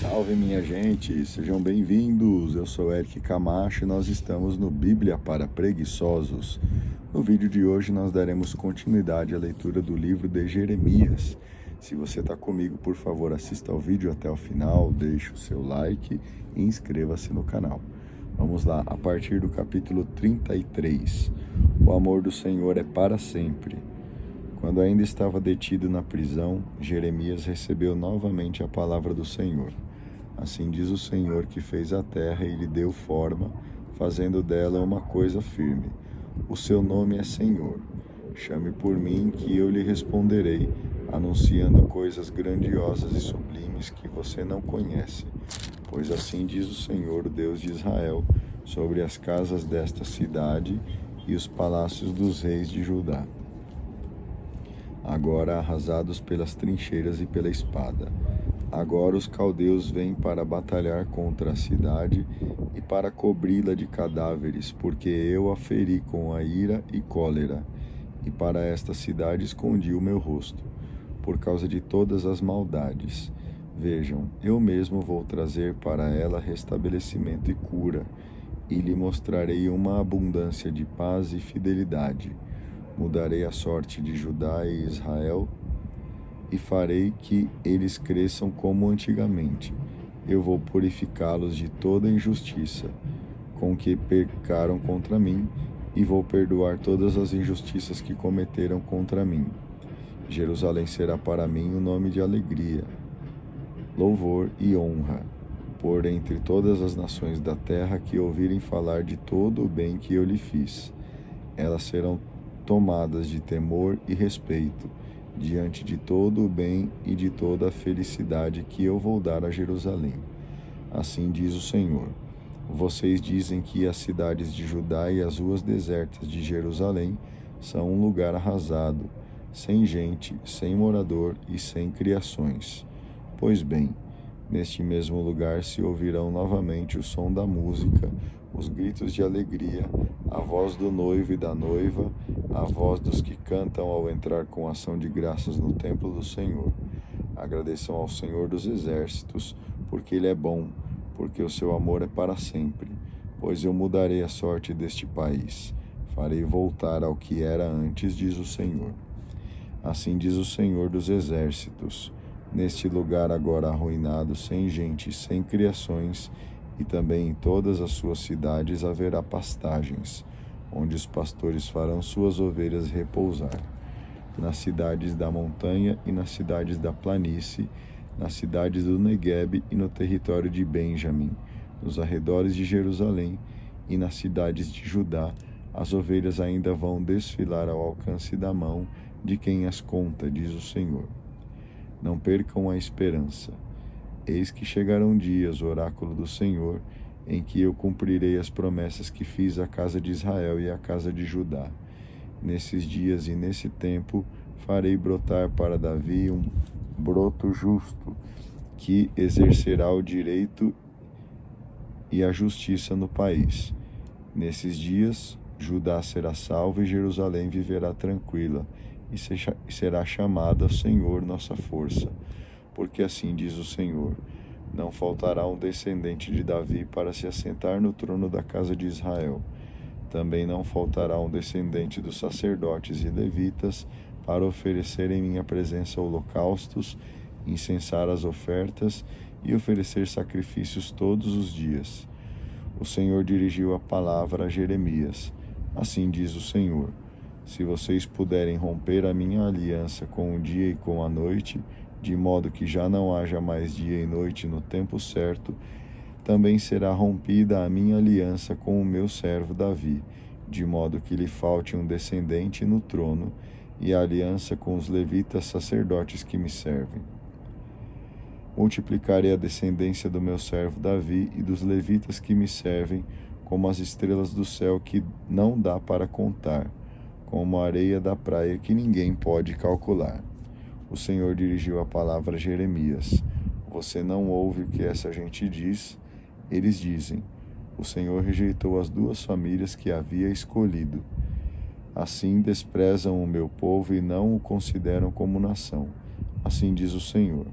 Salve, minha gente, sejam bem-vindos. Eu sou Eric Camacho e nós estamos no Bíblia para Preguiçosos. No vídeo de hoje nós daremos continuidade à leitura do livro de Jeremias. Se você está comigo, por favor, assista ao vídeo até o final, deixe o seu like e inscreva-se no canal. Vamos lá, a partir do capítulo 33. O amor do Senhor é para sempre. Quando ainda estava detido na prisão, Jeremias recebeu novamente a palavra do Senhor. Assim diz o Senhor que fez a terra e lhe deu forma, fazendo dela uma coisa firme. O seu nome é Senhor. Chame por mim que eu lhe responderei, anunciando coisas grandiosas e sublimes que você não conhece. Pois assim diz o Senhor, o Deus de Israel, sobre as casas desta cidade e os palácios dos reis de Judá, agora arrasados pelas trincheiras e pela espada. Agora os caldeus vêm para batalhar contra a cidade e para cobri-la de cadáveres, porque eu a feri com a ira e cólera, e para esta cidade escondi o meu rosto, por causa de todas as maldades. Vejam, eu mesmo vou trazer para ela restabelecimento e cura, e lhe mostrarei uma abundância de paz e fidelidade. Mudarei a sorte de Judá e Israel e farei que eles cresçam como antigamente. Eu vou purificá-los de toda injustiça com que pecaram contra mim e vou perdoar todas as injustiças que cometeram contra mim. Jerusalém será para mim um nome de alegria, louvor e honra, por entre todas as nações da terra que ouvirem falar de todo o bem que eu lhe fiz. Elas serão tomadas de temor e respeito, diante de todo o bem e de toda a felicidade que eu vou dar a Jerusalém. Assim diz o Senhor. Vocês dizem que as cidades de Judá e as ruas desertas de Jerusalém são um lugar arrasado, sem gente, sem morador e sem criações. Pois bem, neste mesmo lugar se ouvirão novamente o som da música, os gritos de alegria, a voz do noivo e da noiva, a voz dos que cantam ao entrar com ação de graças no templo do Senhor. Agradeçam ao Senhor dos exércitos, porque Ele é bom, porque o seu amor é para sempre. Pois eu mudarei a sorte deste país, farei voltar ao que era antes, diz o Senhor. Assim diz o Senhor dos exércitos, neste lugar agora arruinado, sem gente, sem criações, e também em todas as suas cidades haverá pastagens, onde os pastores farão suas ovelhas repousar. Nas cidades da montanha e nas cidades da planície, nas cidades do Neguebe e no território de Benjamim, nos arredores de Jerusalém e nas cidades de Judá, as ovelhas ainda vão desfilar ao alcance da mão de quem as conta, diz o Senhor. Não percam a esperança. Eis que chegarão dias, o oráculo do Senhor, em que eu cumprirei as promessas que fiz à casa de Israel e à casa de Judá. Nesses dias e nesse tempo farei brotar para Davi um broto justo, que exercerá o direito e a justiça no país. Nesses dias, Judá será salvo e Jerusalém viverá tranquila, e será chamada Senhor nossa força. Porque assim diz o Senhor, não faltará um descendente de Davi para se assentar no trono da casa de Israel. Também não faltará um descendente dos sacerdotes e levitas para oferecer em minha presença holocaustos, incensar as ofertas e oferecer sacrifícios todos os dias. O Senhor dirigiu a palavra a Jeremias. Assim diz o Senhor, se vocês puderem romper a minha aliança com o dia e com a noite, de modo que já não haja mais dia e noite no tempo certo, também será rompida a minha aliança com o meu servo Davi, de modo que lhe falte um descendente no trono, e a aliança com os levitas sacerdotes que me servem. Multiplicarei a descendência do meu servo Davi e dos levitas que me servem, como as estrelas do céu que não dá para contar, como a areia da praia que ninguém pode calcular. O Senhor dirigiu a palavra a Jeremias. Você não ouve o que essa gente diz? Eles dizem, o Senhor rejeitou as duas famílias que havia escolhido. Assim desprezam o meu povo e não o consideram como nação. Assim diz o Senhor.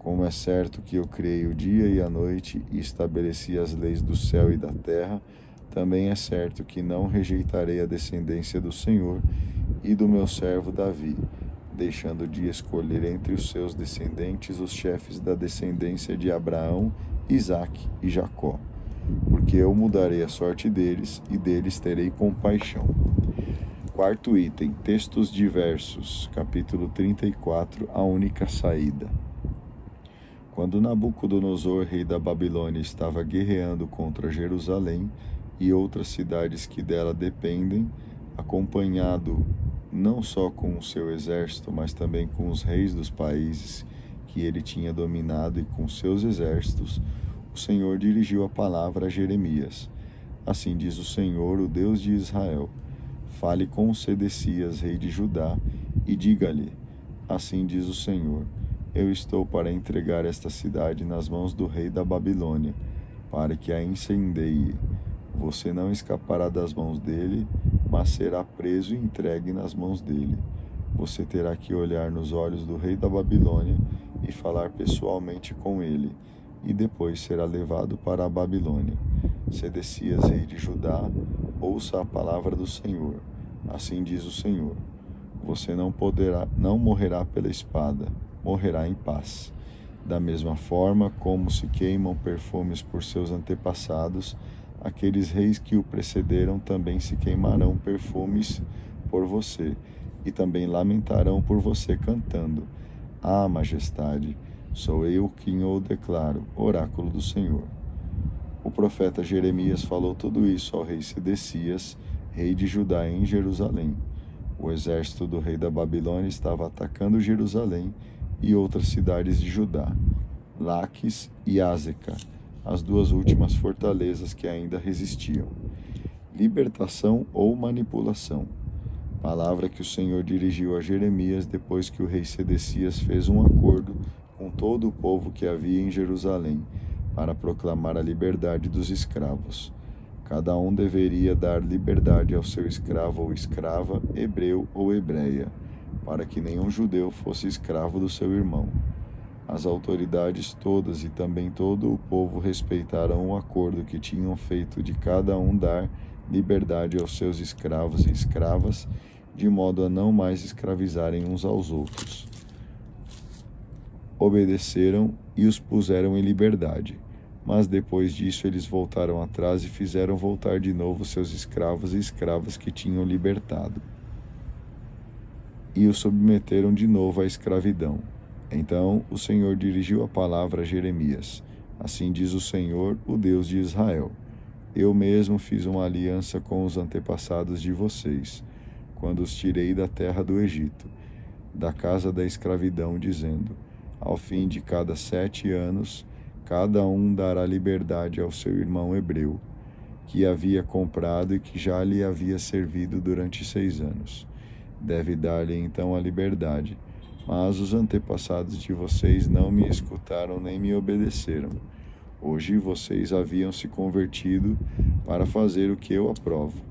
Como é certo que eu criei o dia e a noite e estabeleci as leis do céu e da terra, também é certo que não rejeitarei a descendência do Senhor e do meu servo Davi, deixando de escolher entre os seus descendentes os chefes da descendência de Abraão, Isaque e Jacó, porque eu mudarei a sorte deles e deles terei compaixão. Quarto item, textos diversos, capítulo 34, a única saída. Quando Nabucodonosor, rei da Babilônia, estava guerreando contra Jerusalém e outras cidades que dela dependem, acompanhado não só com o seu exército, mas também com os reis dos países que ele tinha dominado e com seus exércitos, o Senhor dirigiu a palavra a Jeremias. Assim diz o Senhor, o Deus de Israel: fale com Sedecias, rei de Judá, e diga-lhe: assim diz o Senhor, eu estou para entregar esta cidade nas mãos do rei da Babilônia, para que a incendeie. Você não escapará das mãos dele, mas será preso e entregue nas mãos dele. Você terá que olhar nos olhos do rei da Babilônia e falar pessoalmente com ele, e depois será levado para a Babilônia. Sedecias, rei de Judá, ouça a palavra do Senhor. Assim diz o Senhor: você não morrerá pela espada, morrerá em paz. Da mesma forma como se queimam perfumes por seus antepassados, aqueles reis que o precederam também se queimarão perfumes por você, e também lamentarão por você cantando: ah, majestade, sou eu quem o declaro, oráculo do Senhor. O profeta Jeremias falou tudo isso ao rei Sedecias, rei de Judá, em Jerusalém. O exército do rei da Babilônia estava atacando Jerusalém e outras cidades de Judá, Laques e Ázeca, as duas últimas fortalezas que ainda resistiam. Libertação ou manipulação. Palavra que o Senhor dirigiu a Jeremias depois que o rei Sedecias fez um acordo com todo o povo que havia em Jerusalém para proclamar a liberdade dos escravos. Cada um deveria dar liberdade ao seu escravo ou escrava, hebreu ou hebreia, para que nenhum judeu fosse escravo do seu irmão. As autoridades todas e também todo o povo respeitaram o acordo que tinham feito de cada um dar liberdade aos seus escravos e escravas, de modo a não mais escravizarem uns aos outros. Obedeceram e os puseram em liberdade, mas depois disso eles voltaram atrás e fizeram voltar de novo seus escravos e escravas que tinham libertado, e os submeteram de novo à escravidão. Então o Senhor dirigiu a palavra a Jeremias. Assim diz o Senhor, o Deus de Israel: eu mesmo fiz uma aliança com os antepassados de vocês, quando os tirei da terra do Egito, da casa da escravidão, dizendo: ao fim de cada 7 anos, cada um dará liberdade ao seu irmão hebreu, que havia comprado e que já lhe havia servido durante 6 anos. Deve dar-lhe então a liberdade. Mas os antepassados de vocês não me escutaram nem me obedeceram. Hoje vocês haviam se convertido para fazer o que eu aprovo: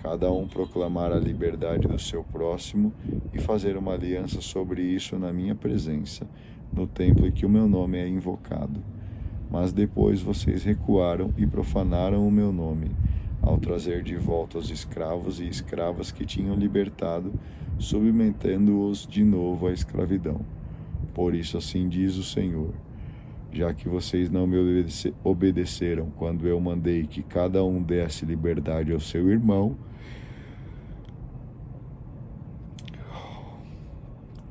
cada um proclamar a liberdade do seu próximo e fazer uma aliança sobre isso na minha presença, no templo em que o meu nome é invocado. Mas depois vocês recuaram e profanaram o meu nome, ao trazer de volta os escravos e escravas que tinham libertado, submetendo-os de novo à escravidão. Por isso assim diz o Senhor: já que vocês não me obedeceram quando eu mandei que cada um desse liberdade ao seu irmão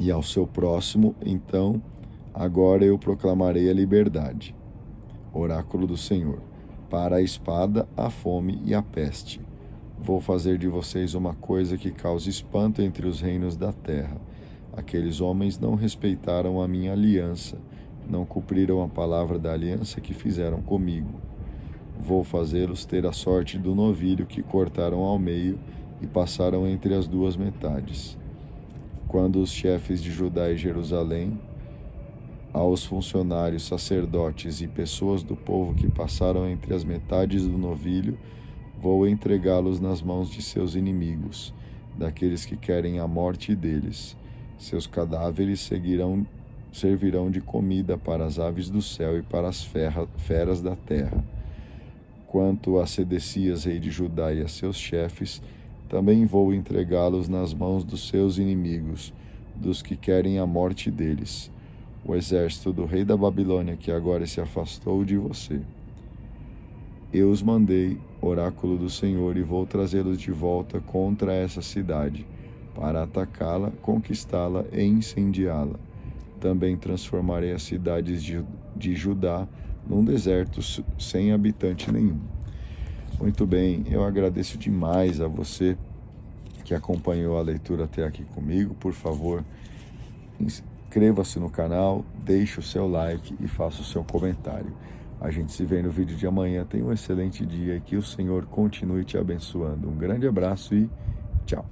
e ao seu próximo, então agora eu proclamarei a liberdade. Oráculo do Senhor: para a espada, a fome e a peste. Vou fazer de vocês uma coisa que cause espanto entre os reinos da terra. Aqueles homens não respeitaram a minha aliança, não cumpriram a palavra da aliança que fizeram comigo. Vou fazê-los ter a sorte do novilho que cortaram ao meio e passaram entre as duas metades. Quando os chefes de Judá e Jerusalém, aos funcionários, sacerdotes e pessoas do povo que passaram entre as metades do novilho, vou entregá-los nas mãos de seus inimigos, daqueles que querem a morte deles. Seus cadáveres servirão de comida para as aves do céu e para as feras da terra. Quanto a Sedecias, rei de Judá, e a seus chefes, também vou entregá-los nas mãos dos seus inimigos, dos que querem a morte deles, o exército do rei da Babilônia, que agora se afastou de você. Eu os mandei, oráculo do Senhor, e vou trazê-los de volta contra essa cidade, para atacá-la, conquistá-la e incendiá-la. Também transformarei as cidades de Judá num deserto sem habitante nenhum. Muito bem, eu agradeço demais a você que acompanhou a leitura até aqui comigo. Por favor, inscreva-se no canal, deixe o seu like e faça o seu comentário. A gente se vê no vídeo de amanhã. Tenha um excelente dia e que o Senhor continue te abençoando. Um grande abraço e tchau!